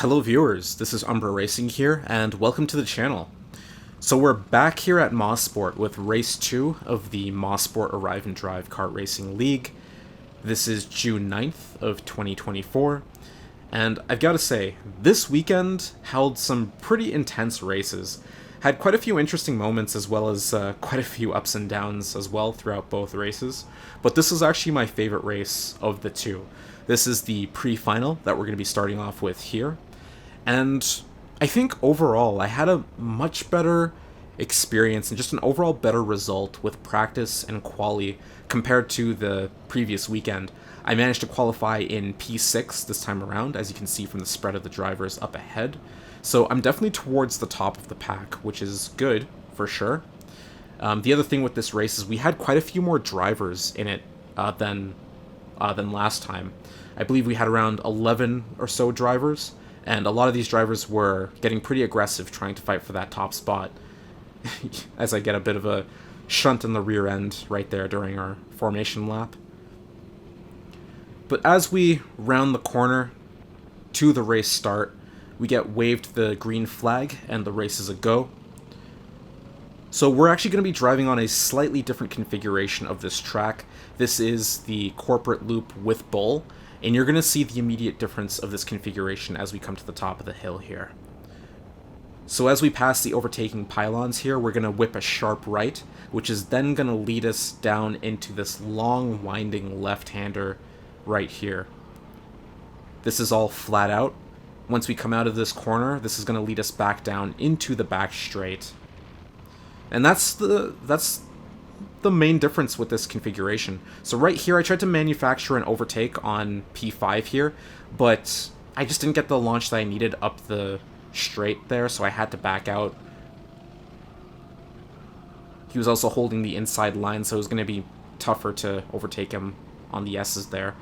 Hello viewers, this is Umbra Racing here, and welcome to the channel. So we're back here at Mosport with Race 2 of the Mosport Arrive and Drive Kart Racing League. This is June 9th of 2024, and I've got to say, this weekend held some pretty intense races. Had quite a few interesting moments as well as quite a few ups and downs as well throughout both races, but this is actually my favorite race of the two. This is the pre-final that we're going to be starting off with here. And I think overall, I had a much better experience and just an overall better result with practice and quali compared to the previous weekend. I managed to qualify in P6 this time around, as you can see from the spread of the drivers up ahead. So I'm definitely towards the top of the pack, which is good, for sure. The other thing with this race is we had quite a few more drivers in it than last time. I believe we had around 11 or so drivers, and a lot of these drivers were getting pretty aggressive trying to fight for that top spot. As I get a bit of a shunt in the rear end right there during our formation lap. But as we round the corner to the race start, we get waved the green flag and the race is a go. So we're actually going to be driving on a slightly different configuration of this track. This is the corporate loop with Bull, and you're going to see the immediate difference of this configuration as we come to the top of the hill here. So as we pass the overtaking pylons here, we're going to whip a sharp right, which is then going to lead us down into this long winding left-hander right here. This is all flat out. Once we come out of this corner, this is going to lead us back down into the back straight. And that's the main difference with this configuration. So right here, I tried to manufacture an overtake on P5 here, but I just didn't get the launch that I needed up the straight there, so I had to back out. He was also holding the inside line, so it was going to be tougher to overtake him on the S's there.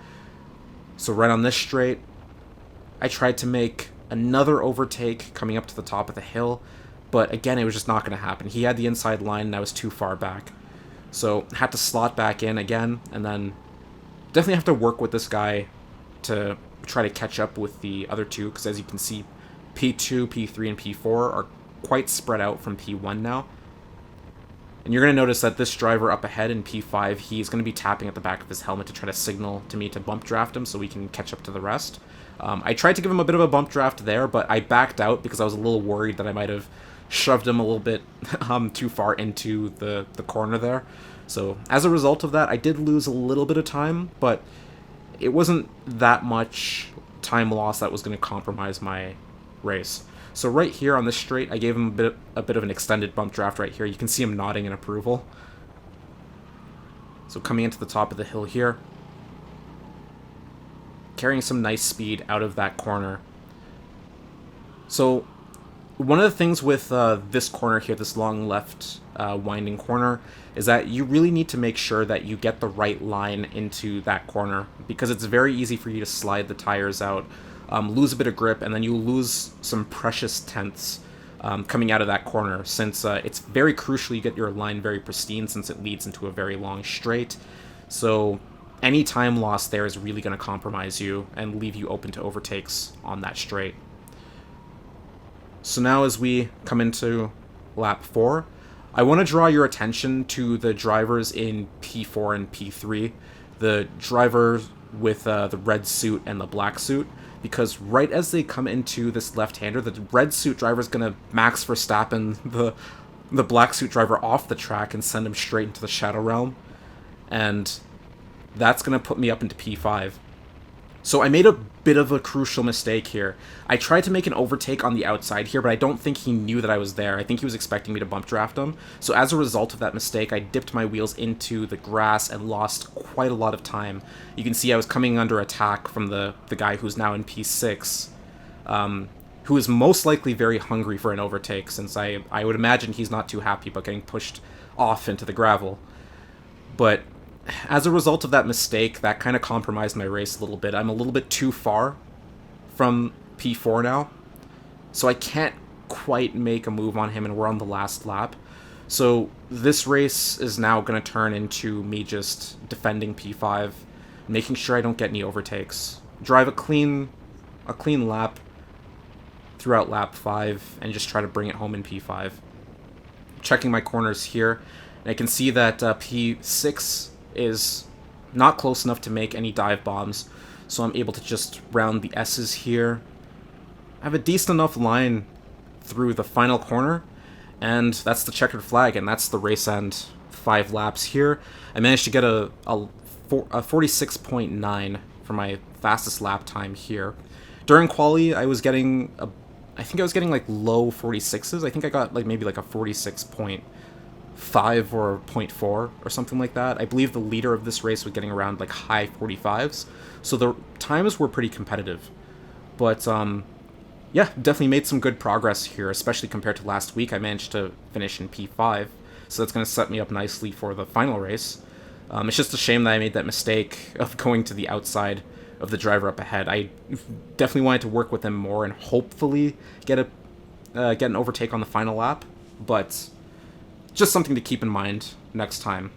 So right on this straight, I tried to make another overtake coming up to the top of the hill, but again, it was just not going to happen. He had the inside line, and I was too far back. So had to slot back in again, and then definitely have to work with this guy to try to catch up with the other two, because as you can see, P2, P3, and P4 are quite spread out from P1 now. And you're going to notice that this driver up ahead in P5, he's going to be tapping at the back of his helmet to try to signal to me to bump draft him so we can catch up to the rest. I tried to give him a bit of a bump draft there, but I backed out because I was a little worried that I might have shoved him a little bit too far into the corner there. So as a result of that, I did lose a little bit of time, but it wasn't that much time loss that was going to compromise my race. So right here on this straight, I gave him a bit of an extended bump draft right here. You can see him nodding in approval. So coming into the top of the hill here, carrying some nice speed out of that corner. So one of the things with this corner here, this long left winding corner, is that you really need to make sure that you get the right line into that corner, because it's very easy for you to slide the tires out, lose a bit of grip, and then you lose some precious tenths coming out of that corner, since it's very crucial you get your line very pristine, since it leads into a very long straight. So any time loss there is really going to compromise you and leave you open to overtakes on that straight. So now as we come into lap 4, I want to draw your attention to the drivers in P4 and P3, the driver with the red suit and the black suit, because right as they come into this left-hander, the red suit driver is going to Max Verstappen the black suit driver off the track and send him straight into the Shadow Realm, and that's going to put me up into P5. So I made a bit of a crucial mistake here. I tried to make an overtake on the outside here, but I don't think he knew that I was there. I think he was expecting me to bump draft him. So as a result of that mistake, I dipped my wheels into the grass and lost quite a lot of time. You can see I was coming under attack from the guy who's now in P6, who is most likely very hungry for an overtake, since I would imagine he's not too happy about getting pushed off into the gravel. But as a result of that mistake, that kind of compromised my race a little bit. I'm a little bit too far from P4 now, so I can't quite make a move on him, and we're on the last lap. So this race is now going to turn into me just defending P5, making sure I don't get any overtakes. Drive a clean lap, throughout lap 5 and just try to bring it home in P5. Checking my corners here, and I can see that P6 is not close enough to make any dive bombs, so I'm able to just round the S's here. I have a decent enough line through the final corner, and that's the checkered flag, and that's the race end 5 laps here. I managed to get a 46.9 for my fastest lap time here. During quali, I was getting I think I was getting like low 46s. I think I got like maybe like a 46.5 or 0.4 or something like that. I believe the leader of this race was getting around like high 45s. So the times were pretty competitive. But yeah, definitely made some good progress here, especially compared to last week. I managed to finish in P5, so that's going to set me up nicely for the final race. It's just a shame that I made that mistake of going to the outside of the driver up ahead. I definitely wanted to work with him more and hopefully get an overtake on the final lap, but just something to keep in mind next time.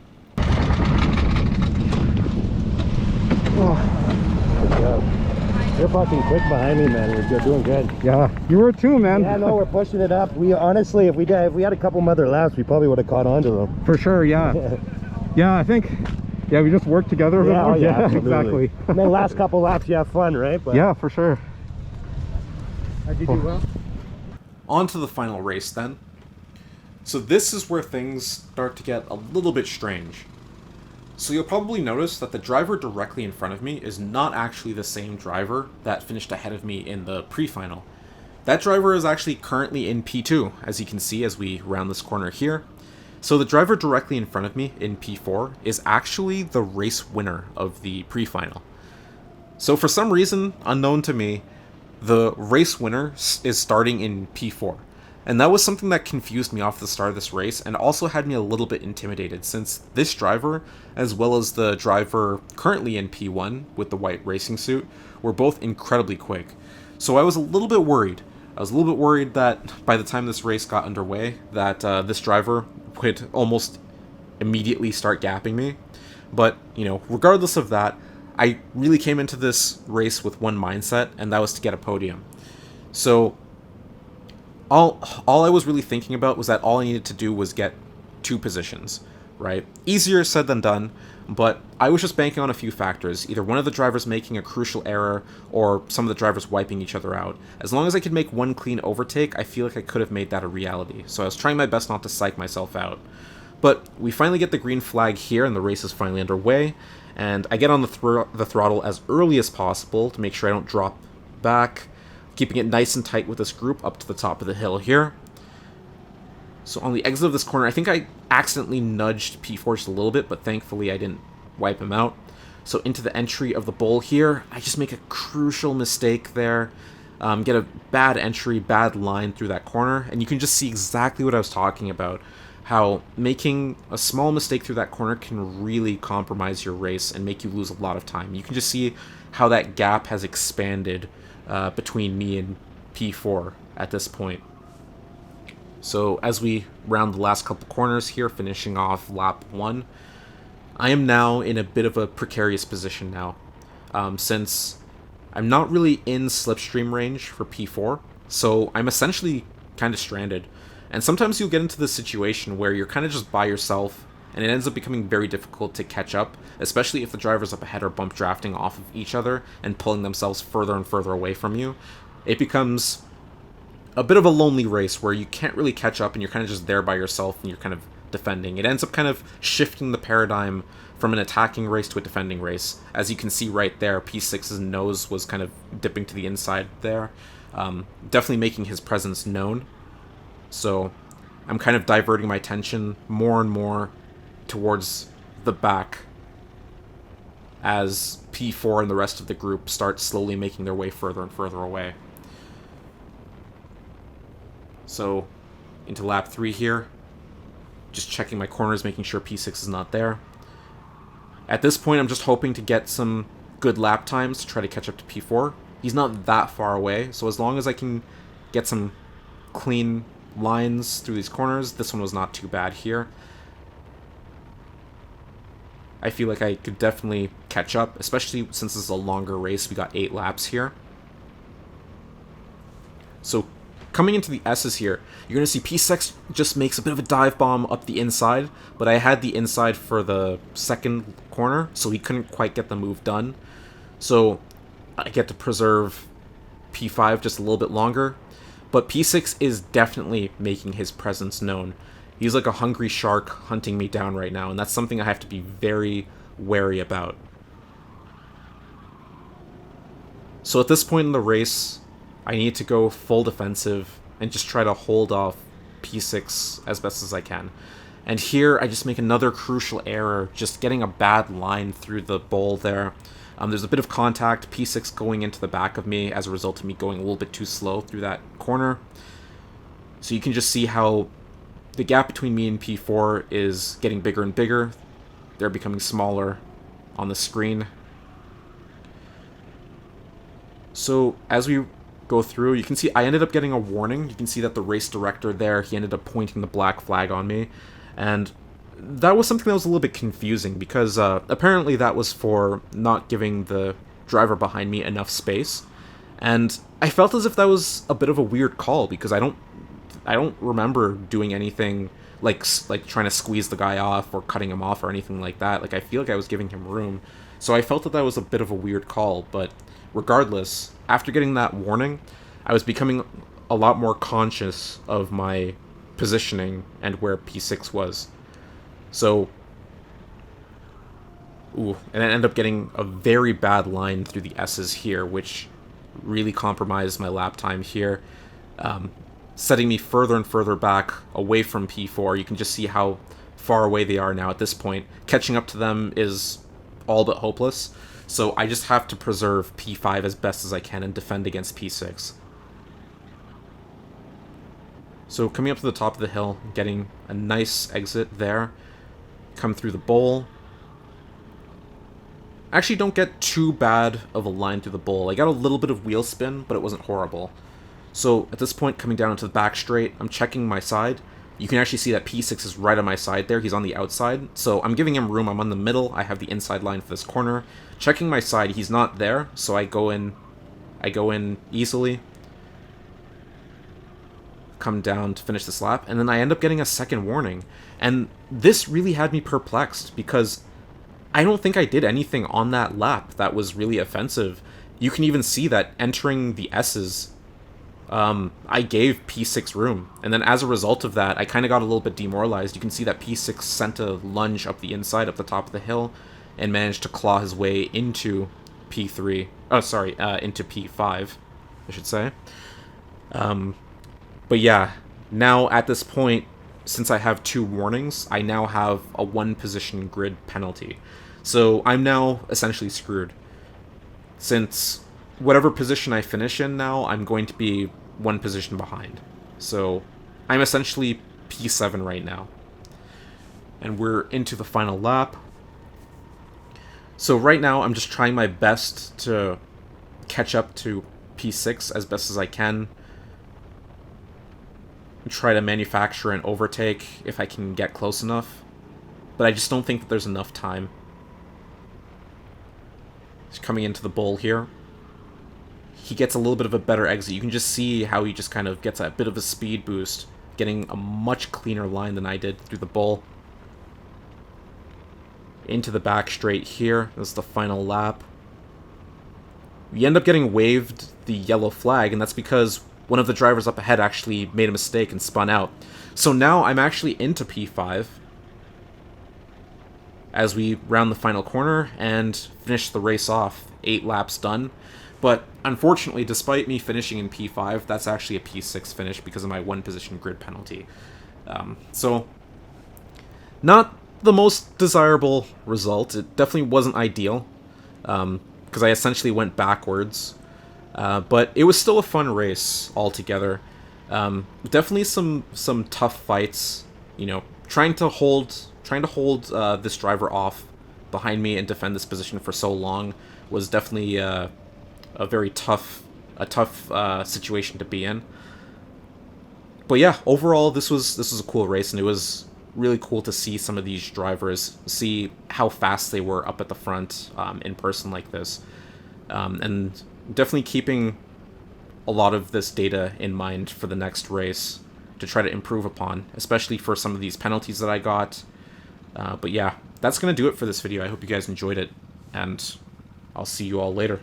You're fucking quick behind me, man. You're doing good. Yeah, you were too, man. Yeah, no, we're pushing it up. We honestly, if we had a couple other laps, we probably would have caught on to them. For sure, yeah. Yeah, I think, yeah, we just worked together a bit more. Yeah, exactly. And then last couple laps, you have fun, right? But yeah, for sure. Did you do well? On to the final race then. So this is where things start to get a little bit strange. So you'll probably notice that the driver directly in front of me is not actually the same driver that finished ahead of me in the pre-final. That driver is actually currently in P2, as you can see as we round this corner here. So the driver directly in front of me in P4 is actually the race winner of the pre-final. So for some reason, unknown to me, the race winner is starting in P4. And that was something that confused me off the start of this race and also had me a little bit intimidated, since this driver, as well as the driver currently in P1 with the white racing suit, were both incredibly quick. So I was a little bit worried. I was a little bit worried that by the time this race got underway, that this driver would almost immediately start gapping me. But, you know, regardless of that, I really came into this race with one mindset, and that was to get a podium. So all I was really thinking about was that all I needed to do was get 2 positions, right? Easier said than done, but I was just banking on a few factors, either one of the drivers making a crucial error or some of the drivers wiping each other out. As long as I could make one clean overtake, I feel like I could have made that a reality, so I was trying my best not to psych myself out. But we finally get the green flag here, and the race is finally underway, and I get on the throttle as early as possible to make sure I don't drop back, keeping it nice and tight with this group up to the top of the hill here. So on the exit of this corner, I think I accidentally nudged P4 just a little bit, but thankfully I didn't wipe him out. So into the entry of the bowl here, I just make a crucial mistake there. Get a bad entry, bad line through that corner, and you can just see exactly what I was talking about. How making a small mistake through that corner can really compromise your race and make you lose a lot of time. You can just see how that gap has expanded between me and P4 at this point. So as we round the last couple corners here, finishing off lap 1, I am now in a bit of a precarious position now, since I'm not really in slipstream range for P4, so I'm essentially kind of stranded. And sometimes you'll get into this situation where you're kind of just by yourself, and it ends up becoming very difficult to catch up, especially if the drivers up ahead are bump drafting off of each other and pulling themselves further and further away from you. It becomes a bit of a lonely race where you can't really catch up and you're kind of just there by yourself and you're kind of defending. It ends up kind of shifting the paradigm from an attacking race to a defending race. As you can see right there, P6's nose was kind of dipping to the inside there, definitely making his presence known. So I'm kind of diverting my attention more and more towards the back as P4 and the rest of the group start slowly making their way further and further away. So into lap 3 here, just checking my corners, making sure P6 is not there. At this point, I'm just hoping to get some good lap times to try to catch up to P4. He's not that far away, so as long as I can get some clean lines through these corners, this one was not too bad here. I feel like I could definitely catch up, especially since this is a longer race. We got 8 laps here. So Coming into the S's here, you're going to see P6 just makes a bit of a dive bomb up the inside, but I had the inside for the second corner, so he couldn't quite get the move done. So I get to preserve P5 just a little bit longer, but P6 is definitely making his presence known. He's like a hungry shark hunting me down right now, and that's something I have to be very wary about. So at this point in the race, I need to go full defensive and just try to hold off P6 as best as I can. And here, I just make another crucial error, just getting a bad line through the bowl there. There's a bit of contact, P6 going into the back of me as a result of me going a little bit too slow through that corner. So you can just see how the gap between me and P4 is getting bigger and bigger. They're becoming smaller on the screen. So as we go through, you can see I ended up getting a warning. You can see that the race director there, he ended up pointing the black flag on me. And that was something that was a little bit confusing because apparently that was for not giving the driver behind me enough space. And I felt as if that was a bit of a weird call because I don't remember doing anything like trying to squeeze the guy off or cutting him off or anything like that. Like I feel like I was giving him room. So I felt that that was a bit of a weird call, but regardless, after getting that warning, I was becoming a lot more conscious of my positioning and where P6 was. So, and I ended up getting a very bad line through the S's here, which really compromised my lap time here, setting me further and further back away from P4. You can just see how far away they are now at this point. Catching up to them is all but hopeless. So I just have to preserve P5 as best as I can and defend against P6. So coming up to the top of the hill, getting a nice exit there. Come through the bowl. Actually don't get too bad of a line through the bowl. I got a little bit of wheel spin, but it wasn't horrible. So at this point, coming down into the back straight, I'm checking my side. You can actually see that P6 is right on my side there. He's on the outside. So I'm giving him room. I'm on the middle. I have the inside line for this corner. Checking my side, he's not there. So I go in easily. Come down to finish this lap. And then I end up getting a second warning. And this really had me perplexed because I don't think I did anything on that lap that was really offensive. You can even see that entering the S's, I gave P6 room, and then as a result of that, I kind of got a little bit demoralized. You can see that P6 sent a lunge up the inside, up the top of the hill, and managed to claw his way into P3. Oh, sorry, into P5, I should say. But yeah, now at this point, since I have 2 warnings, I now have a 1-position grid penalty. So I'm now essentially screwed. Since whatever position I finish in now, I'm going to be 1 position behind. So I'm essentially P7 right now. And we're into the final lap. So right now, I'm just trying my best to catch up to P6 as best as I can. Try to manufacture an overtake if I can get close enough. But I just don't think that there's enough time. He's coming into the bowl here. He gets a little bit of a better exit. You can just see how he just kind of gets a bit of a speed boost, getting a much cleaner line than I did through the bowl. Into the back straight here. This is the final lap. We end up getting waved the yellow flag, and that's because one of the drivers up ahead actually made a mistake and spun out. So now I'm actually into P5 as we round the final corner and finish the race off. 8 laps done. But unfortunately, despite me finishing in P5, that's actually a P6 finish because of my 1-position grid penalty. So, not the most desirable result. It definitely wasn't ideal because I essentially went backwards. But it was still a fun race altogether. Definitely some tough fights. You know, trying to hold this driver off behind me and defend this position for so long was definitely a very tough situation to be in. But yeah, overall this was a cool race, and it was really cool to see some of these drivers, see how fast they were up at the front in person like this, and definitely keeping a lot of this data in mind for the next race to try to improve upon, especially for some of these penalties that I got. But yeah, that's going to do it for this video. I hope you guys enjoyed it, and I'll see you all later.